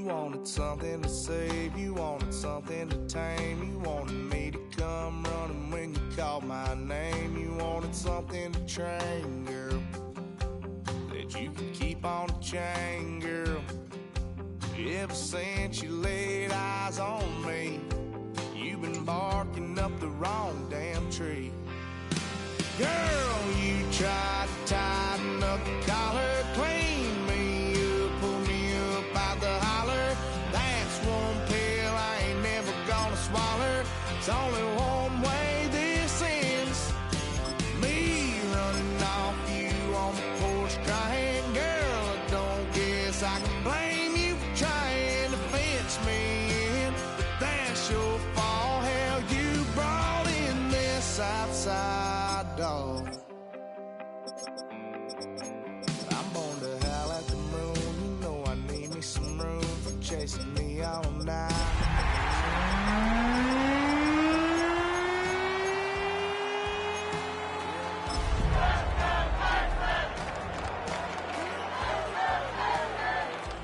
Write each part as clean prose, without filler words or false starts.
You wanted something to save, you wanted something to tame. You wanted me to come running when you called my name. You wanted something to train, girl, that you could keep on the chain, girl. Ever since you laid eyes on me, you've been barking up the wrong damn tree. Girl, you tried to tighten up the collar, clean me up, pull me up out the holler. That's one pill I ain't never gonna swallow. It's only one way this ends. Me running off you on the porch crying. Girl, I don't guess I can blame you for trying to fence me in, but that's your fault. Hell, you brought in this outside dog. I'm born to howl at the moon. You know I need me some room for chasing me all night.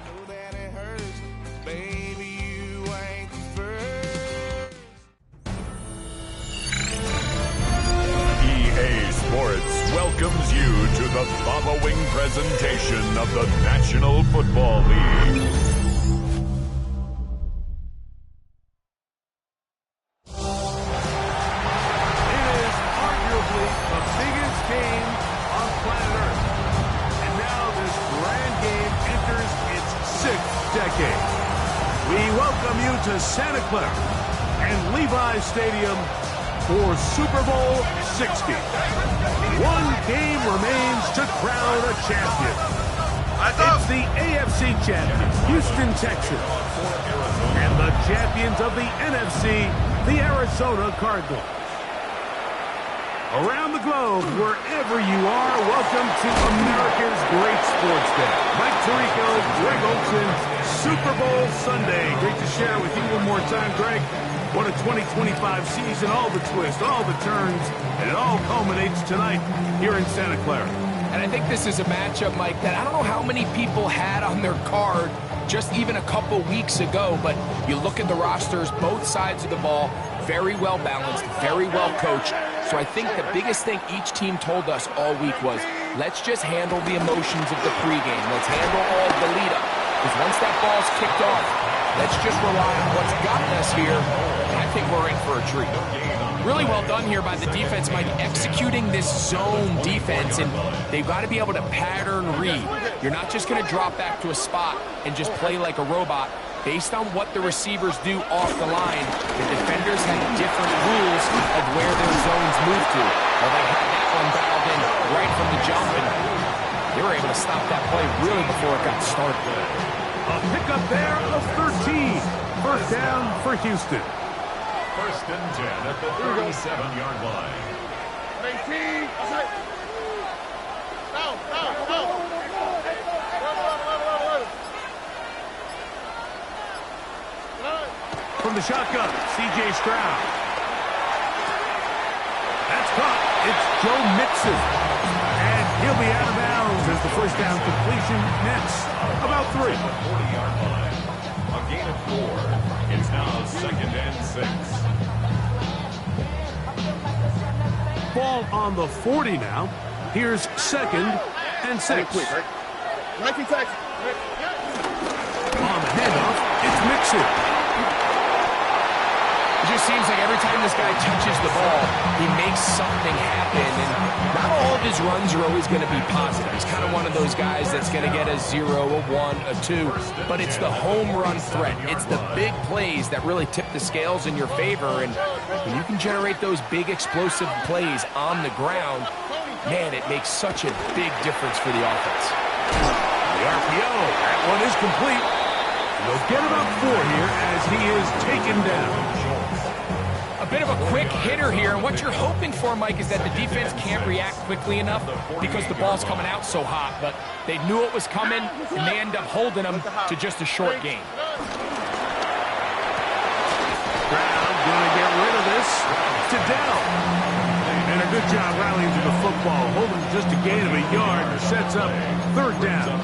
Know that it hurts, baby, you ain't the first. EA Sports welcomes you to the following presentation of the National Football League. It is arguably the biggest game on planet Earth. And now this grand game enters its 6th decade. We welcome you to Santa Clara and Levi's Stadium for Super Bowl 60. One game remains to crown a champion. It's the AFC champions, Houston Texans, and the champions of the NFC, the Arizona Cardinals. Around the globe, wherever you are, welcome to America's great sports day. Mike Tirico, Greg Olson, Super Bowl Sunday. Great to share with you one more time, Greg. What a 2025 season, all the twists, all the turns, and it all culminates tonight here in Santa Clara. And I think this is a matchup, Mike, that I don't know how many people had on their card just even a couple weeks ago, but you look at the rosters, both sides of the ball, very well balanced, very well coached. So I think the biggest thing each team told us all week was, let's just handle the emotions of the pregame. Let's handle all of the lead-up. Because once that ball's kicked off, let's just rely on what's gotten us here, and I think we're in for a treat. Really well done here by the defense, Mike, executing this zone defense, and they've got to be able to pattern read. You're not just going to drop back to a spot and just play like a robot. Based on what the receivers do off the line, the defenders had different rules of where their zones move to. Well, they had that one dialed in right from the jump, and they were able to stop that play really before it got started. A pickup there of 13. First down for Houston. First and 10 at the 37-yard line. 18. From the shotgun, C.J. Stroud. That's caught. It's Joe Mixon. And he'll be out of bounds as the first down completion nets about 3. 40-yard line. A gain of 4. It's now 2nd and 6. Ball on the 40 now. Here's 2nd and 6. On the handoff, it's Mixon. It just seems like every time this guy touches the ball, he makes something happen, and not all of his runs are always going to be positive. He's kind of one of those guys that's going to get a 0, a 1, a 2, but it's the home run threat. It's the big plays that really tip the scales in your favor, and when you can generate those big explosive plays on the ground, man, it makes such a big difference for the offense. The RPO, that one is complete. They'll get about 4 here as he is taken down. A bit of a quick hitter here, and what you're hoping for, Mike, is that the defense can't react quickly enough because the ball's coming out so hot, but they knew it was coming, and they end up holding them to just a short gain. Brown going to get rid of this to Dell. And a good job rallying to the football, holding just a gain of a yard, sets up 3rd down.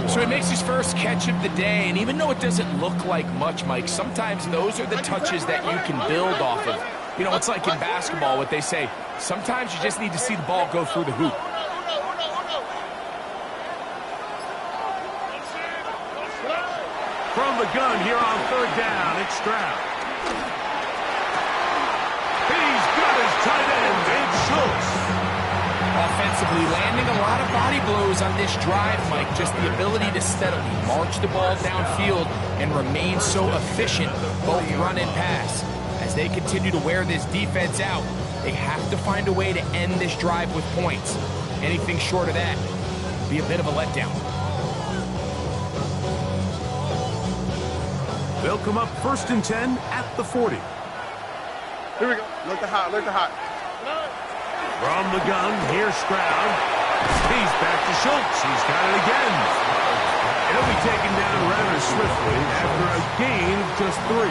So he makes his first catch of the day, and even though it doesn't look like much, Mike, sometimes those are the touches that you can build off of. You know, it's like in basketball, what they say, sometimes you just need to see the ball go through the hoop. From the gun here on third down, it's Stroud. He's got his tight end, it's Schultz. Offensively, landing a lot of body blows on this drive, Mike. Just the ability to steadily march the ball downfield and remain so efficient, both run and pass. As they continue to wear this defense out, they have to find a way to end this drive with points. Anything short of that would be a bit of a letdown. They'll come up 1st and 10 at the 40. Here we go. Look the hot, look the hot. From the gun, here's Stroud. He's back to Schultz. He's got it again. He'll be taken down rather swiftly after a gain of just 3.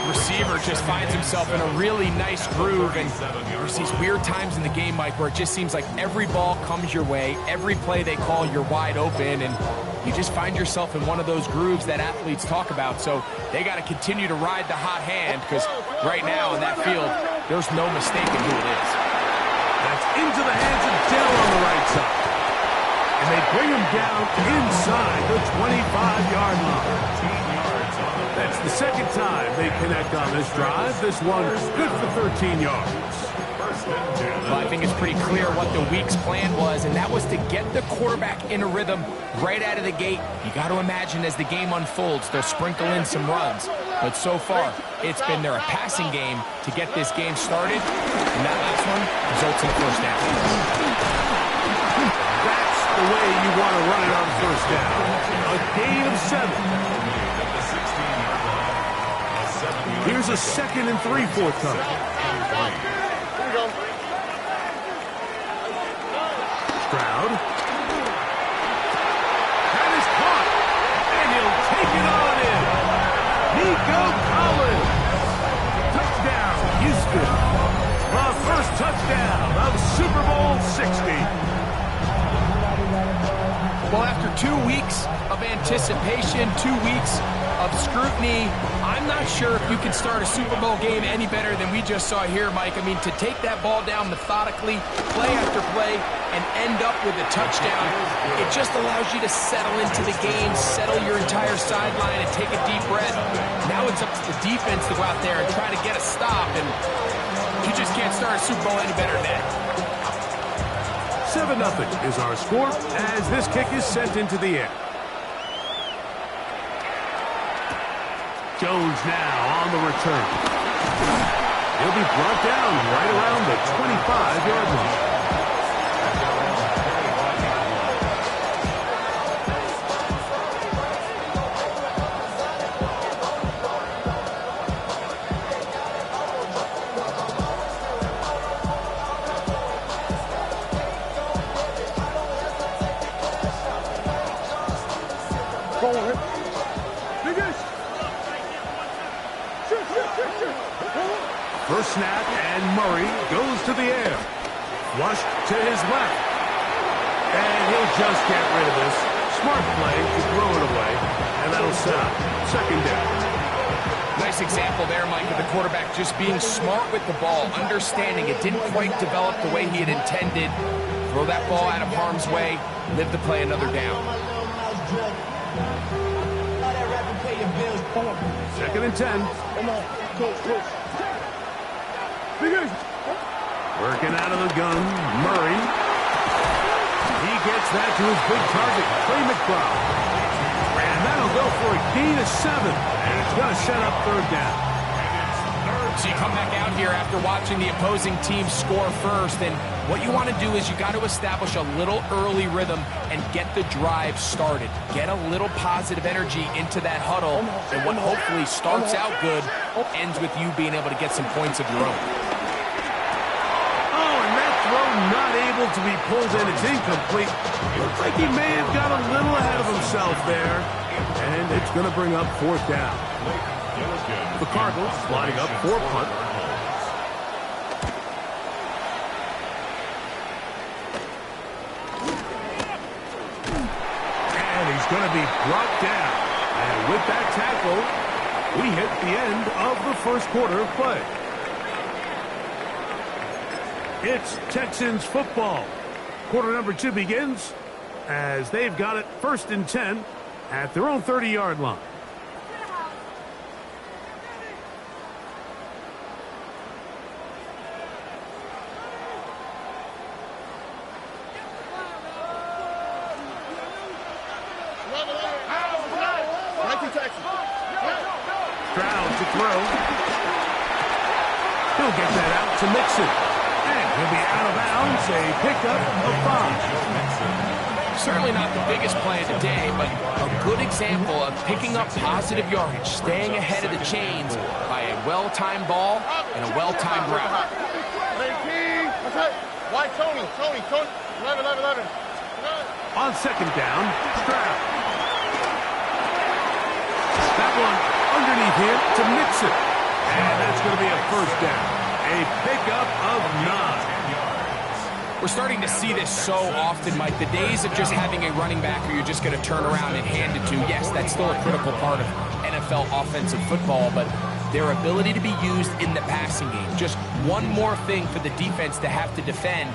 Receiver just finds himself in a really nice groove, and there's these weird times in the game, Mike, where it just seems like every ball comes your way, every play they call, you're wide open, and you just find yourself in one of those grooves that athletes talk about. So they got to continue to ride the hot hand, because right now in that field, there's no mistaking who it is. That's into the hands of Dell on the right side. And they bring him down inside the 25-yard line. That's the second time they connect on this drive. This one good for 13 yards. Well, I think it's pretty clear what the week's plan was, and that was to get the quarterback in a rhythm right out of the gate. You got to imagine as the game unfolds, they'll sprinkle in some runs. But so far, it's been their passing game to get this game started, and that last one results in a first down. That's the way you want to run it on first down. A gain of 7. Here's a 2nd and 3 forthcoming. Stroud. That is caught. And he'll take it on in. Nico Collins. Touchdown, Houston. The first touchdown of Super Bowl 60. Well, after 2 weeks of anticipation, 2 weeks of scrutiny, I'm not sure if you can start a Super Bowl game any better than we just saw here, Mike. I mean, to take that ball down methodically, play after play, and end up with a touchdown, it just allows you to settle into the game, settle your entire sideline, and take a deep breath. Now it's up to the defense to go out there and try to get a stop, and you just can't start a Super Bowl any better than that. 7-0 is our score as this kick is sent into the air. Jones now on the return. He'll be brought down right around the 25-yard line. First snap, and Murray goes to the air. Flushed to his left. And he'll just get rid of this. Smart play to throw it away. And that'll set up 2nd down. Nice example there, Mike, of the quarterback just being smart with the ball, understanding it didn't quite develop the way he had intended. Throw that ball out of harm's way, live to play another down. 2nd and 10. Come on, coach. Working out of the gun, Murray. He gets that to his big target, Trey McBride. And that'll go for a gain of 7. And it's going to set up 3rd down. So you come back out here after watching the opposing team score first, and what you want to do is you got to establish a little early rhythm and get the drive started. Get a little positive energy into that huddle, and what hopefully starts out good ends with you being able to get some points of your own. Oh, and that throw not able to be pulled in. It's incomplete. Looks like he may have got a little ahead of himself there, and it's going to bring up 4th down. The Cardinals lining up for punt. brought down. And with that tackle, we hit the end of the first quarter of play. It's Texans football. Quarter number 2 begins as they've got it 1st and 10 at their own 30-yard line. Stroud to throw. He'll get that out to Mixon. And he'll be out of bounds, a pickup of 5. Certainly not the biggest play of the day, but a good example of picking up positive yardage, staying ahead of the chains by a well-timed ball and a well-timed route. Why Tony? 11. On 2nd down, Stroud. That one underneath him to Mixon. And that's going to be a 1st down. A pickup of 9. We're starting to see this so often, Mike. The days of just having a running back who you're just going to turn around and hand it to, yes, that's still a critical part of NFL offensive football, but their ability to be used in the passing game. Just one more thing for the defense to have to defend.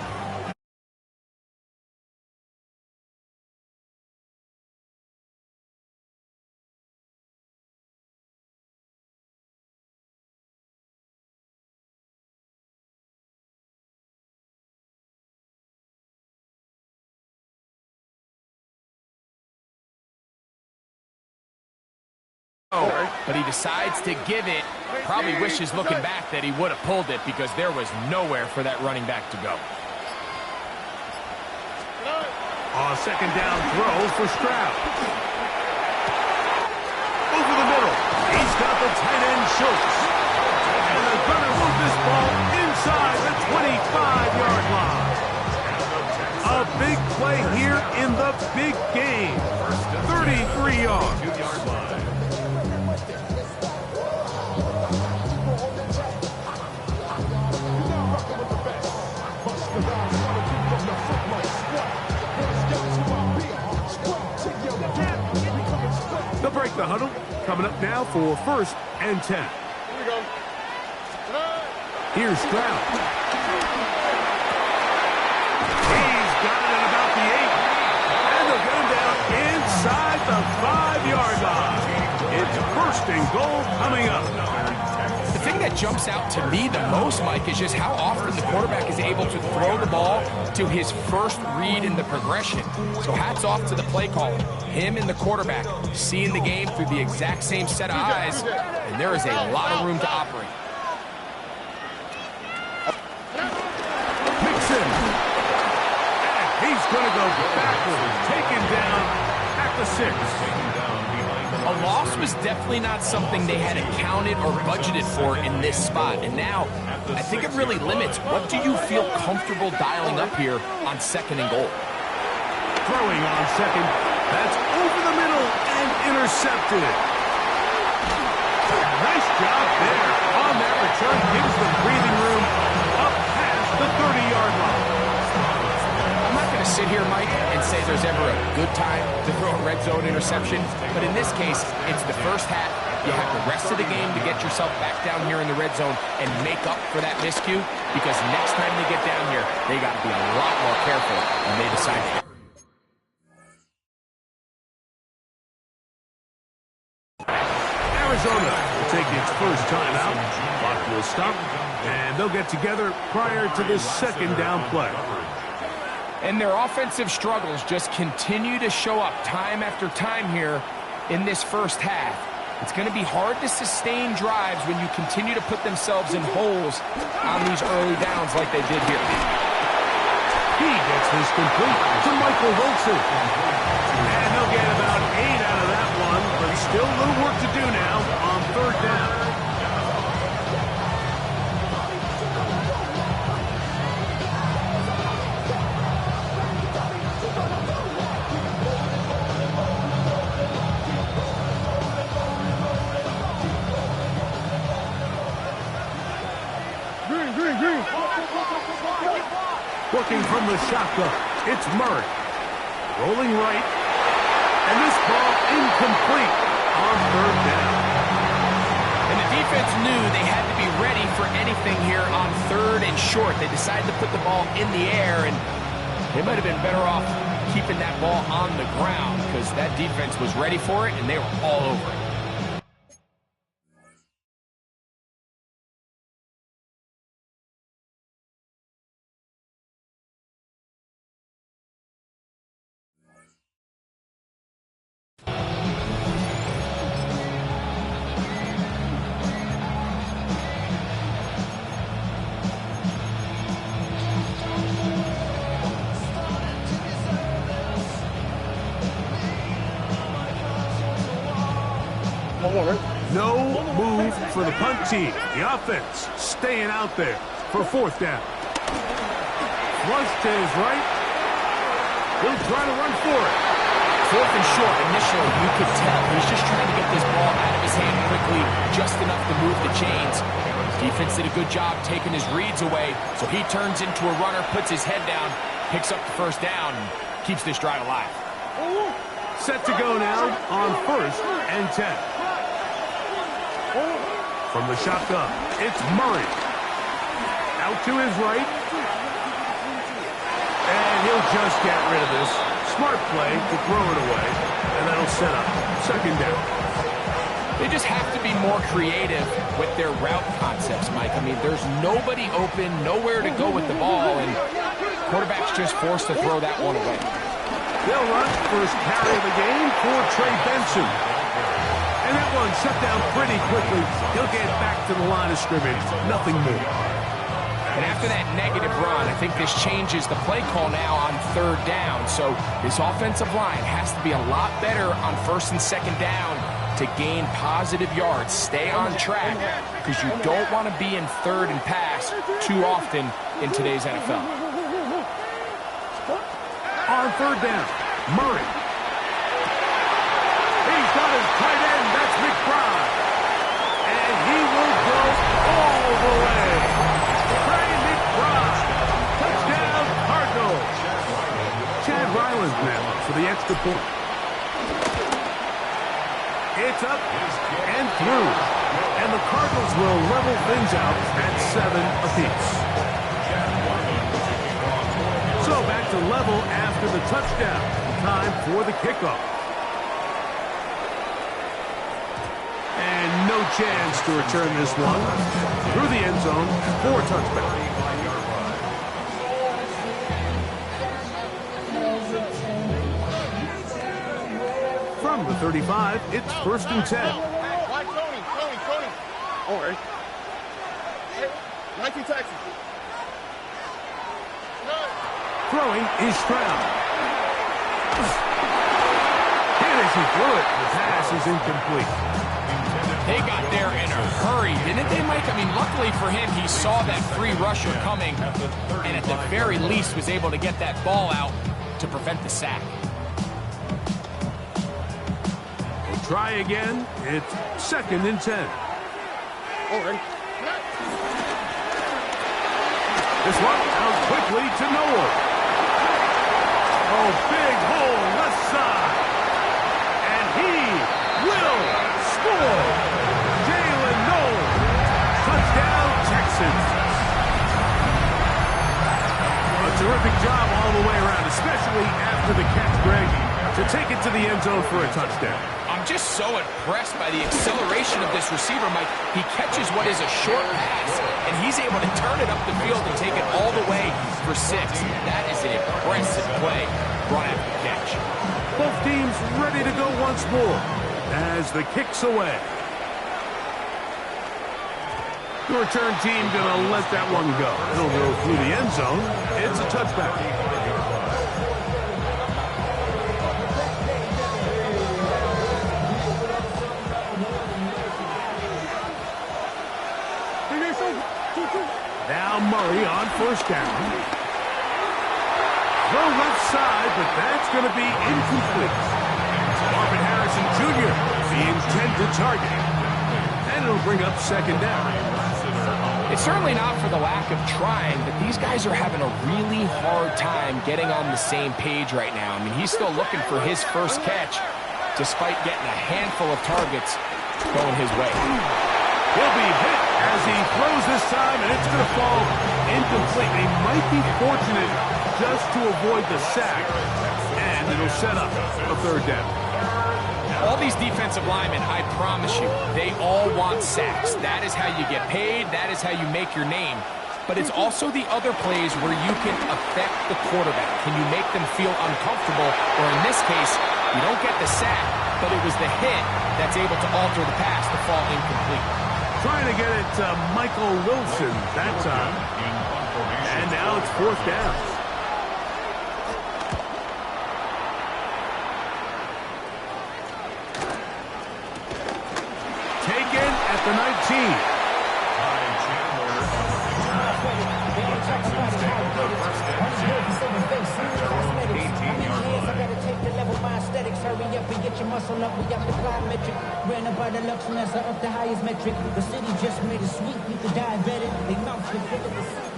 But he decides to give it. Probably wishes looking back that he would have pulled it because there was nowhere for that running back to go. On 2nd down throw for Stroud. Over the middle. He's got the tight end Schultz. And they're going to move this ball inside the 25-yard line. A big play here in the big game. 33 yards. They'll break the huddle. Coming up now for 1st and 10. Here we go. Here's Stroud. He's got it at about the 8. And they'll get him down inside the 5-yard line. It's 1st and goal coming up. The thing that jumps out to me the most, Mike, is just how often the quarterback is able to throw the ball to his first read in the progression. So hats off to the play caller. Him and the quarterback seeing the game through the exact same set of eyes, and there is a lot of room to operate. Mixon. And he's going to go backwards, taken down at the 6. A loss was definitely not something they had accounted or budgeted for in this spot. And now, I think it really limits what do you feel comfortable dialing up here on 2nd and goal. Throwing on 2nd. That's over the middle and intercepted. Nice job there on that return. Gives them breathing room up past the 30-yard line. I'm not going to sit here, Mike, and say there's ever a good time to throw a red zone interception, but in this case, it's the first half. You have the rest of the game to get yourself back down here in the red zone and make up for that miscue, because next time they get down here, they got to be a lot more careful when they decide to. Arizona will take its first time out. Clock will stop, and they'll get together prior to the 2nd down play. And their offensive struggles just continue to show up time after time here in this first half. It's going to be hard to sustain drives when you continue to put themselves in holes on these early downs like they did here. He gets this complete to Michael Wilson. And they'll get about 8 out of that one, but still a little work to do now on 3rd down. Working from the shotgun, it's Murray. Rolling right. And this ball incomplete on third down. And the defense knew they had to be ready for anything here on third and short. They decided to put the ball in the air, and they might have been better off keeping that ball on the ground because that defense was ready for it, and they were all over it. No move for the punt team. The offense staying out there for fourth down. Flush to his right. He'll try to run for it. Fourth and short, initially, you could tell he's just trying to get this ball out of his hand quickly, just enough to move the chains. Defense did a good job taking his reads away, so he turns into a runner, puts his head down, picks up the first down, and keeps this drive alive. Set to go now on 1st and 10. From the shotgun, it's Murray. Out to his right. And he'll just get rid of this. Smart play to throw it away. And that'll set up second down. They just have to be more creative with their route concepts, Mike. I mean, there's nobody open, nowhere to go with the ball, and quarterback's just forced to throw that one away. They'll run first carry of the game for Trey Benson. And that one shut down pretty quickly. He'll get back to the line of scrimmage. Nothing more. And after that negative run, I think this changes the play call now on third down. So this offensive line has to be a lot better on first and second down to gain positive yards. Stay on track because you don't want to be in third and pass too often in today's NFL. On third down, Murray. He's got his tight end. That's McBride. And he will go all the way. Trey McBride. Touchdown, Cardinals. Chad Ryland now for the extra point. It's up and through. And the Cardinals will level things out at 7 apiece. So back to level after the touchdown. Time for the kickoff. And no chance to return this one. Through the end zone for a touchback. From the 35, it's 1st and 10. Why, Tony. All right. Hey, 19 taxi. Throwing is Stroud. And as he threw it, the pass is incomplete. They got there in a hurry, didn't they, Mike? I mean, luckily for him, he saw that free rusher coming and at the very least was able to get that ball out to prevent the sack. They try again. It's 2nd and 10. All right. This one out quickly to Noah. Oh, big hole left side. And he will score. Jalen Noel. Touchdown, Texans. A terrific job all the way around, especially after the catch, Greg, to take it to the end zone for a touchdown. I'm just so impressed by the acceleration of this receiver, Mike. He catches what is a short pass, and he's able to turn it up the field and take it all the way for 6. That is an impressive play run after the catch. Both teams ready to go once more as the kick's away. The return team going to let that one go. It'll go through the end zone. It's a touchback. Now Murray on 1st down. Throw left side, but that's going to be incomplete. Marvin Harrison Jr., the intended target. And it'll bring up 2nd down. It's certainly not for the lack of trying, but these guys are having a really hard time getting on the same page right now. I mean, he's still looking for his first catch, despite getting a handful of targets going his way. He'll be hit as he throws this time, and it's going to fall incomplete. They might be fortunate just to avoid the sack, and it'll set up a third down. All these defensive linemen, I promise you, they all want sacks. That is how you get paid. That is how you make your name. But it's also the other plays where you can affect the quarterback. Can you make them feel uncomfortable? Or in this case, you don't get the sack, but it was the hit that's able to alter the pass to fall incomplete. Trying to get it to Michael Wilson that time. And now it's fourth down. Taken at the 19. Hurry up and get your muscle up. We got the plyometric. Ran up by the Lux and that's up the highest metric. The city just made it sweet. You could diabetic. They mouth with full of the seat.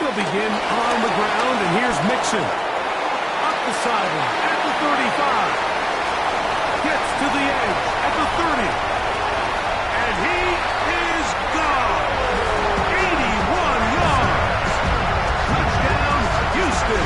He'll begin on the ground, and here's Mixon. Up the sideline at the 35. Gets to the edge at the 30. And he is gone. 81 yards. Touchdown, Houston.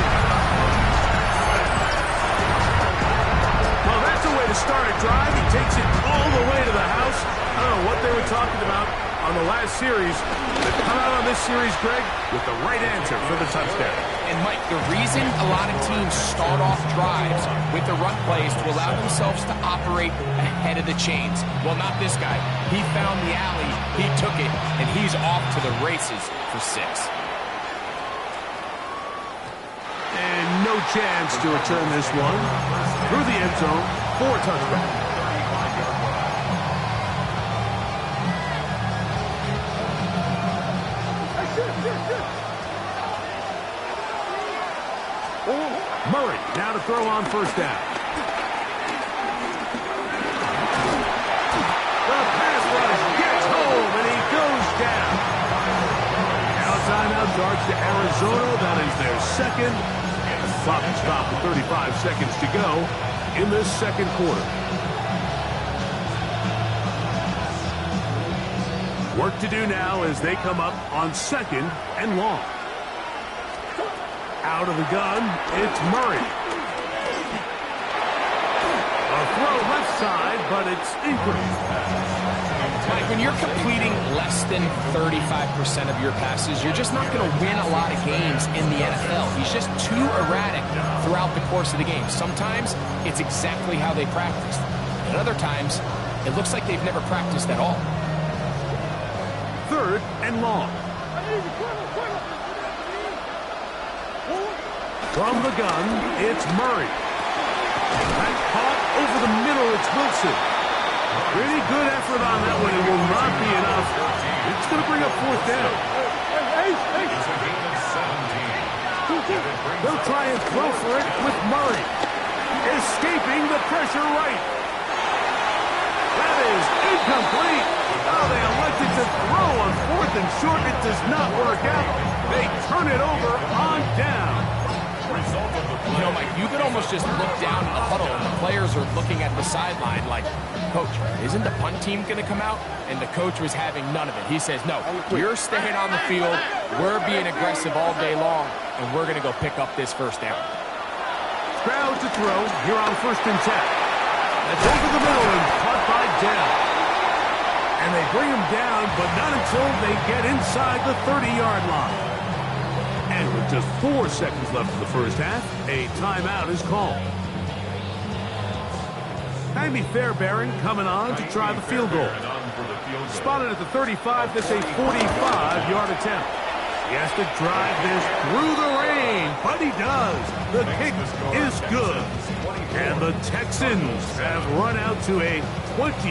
Well, that's a way to start a drive. He takes it all the way to the house. I don't know what they were talking about on the last series. They come out on this series, Greg, with the right answer for the touchdown. And, Mike, the reason a lot of teams start off drives with the run plays to allow themselves to operate ahead of the chains. Well, not this guy. He found the alley, he took it, and he's off to the races for 6. And no chance to return this one. Through the end zone for a touchdown. Murray now to throw on first down. The pass rush gets home, and he goes down. Now timeout charge to Arizona. That is their second. Clock is stopped with 35 seconds to go in this second quarter. Work to do now as they come up on second and long. Out of the gun, it's Murray. A throw left side, but it's incomplete. Mike, when you're completing less than 35% of your passes, you're just not going to win a lot of games in the NFL. He's just too erratic throughout the course of the game. Sometimes it's exactly how they practiced. And other times, it looks like they've never practiced at all. Third and long. From the gun, it's Murray. That's caught over the middle, it's Wilson. Pretty good effort on that one. It will not be enough. It's going to bring up fourth down. They'll try and throw for it with Murray. Escaping the pressure right. That is incomplete. Oh, they elected to throw on fourth and short. It does not work out. They turn it over on down. You know, Mike, you could almost just look down in the huddle and the players are looking at the sideline like, Coach, isn't the punt team going to come out? And the coach was having none of it. He says, no, you're staying on the field. We're being aggressive all day long, and we're going to go pick up this first down. Crowd to throw here on 1st and 10. That's over the middle and caught by Dell. And they bring him down, but not until they get inside the 30-yard line. And with just 4 seconds left in the first half, a timeout is called. Jaime Fairbairn coming on to try the field goal. Spotted at the 35, this a 45-yard attempt. He has to drive this through the rain, but he does. The kick is good. And the Texans have run out to a 20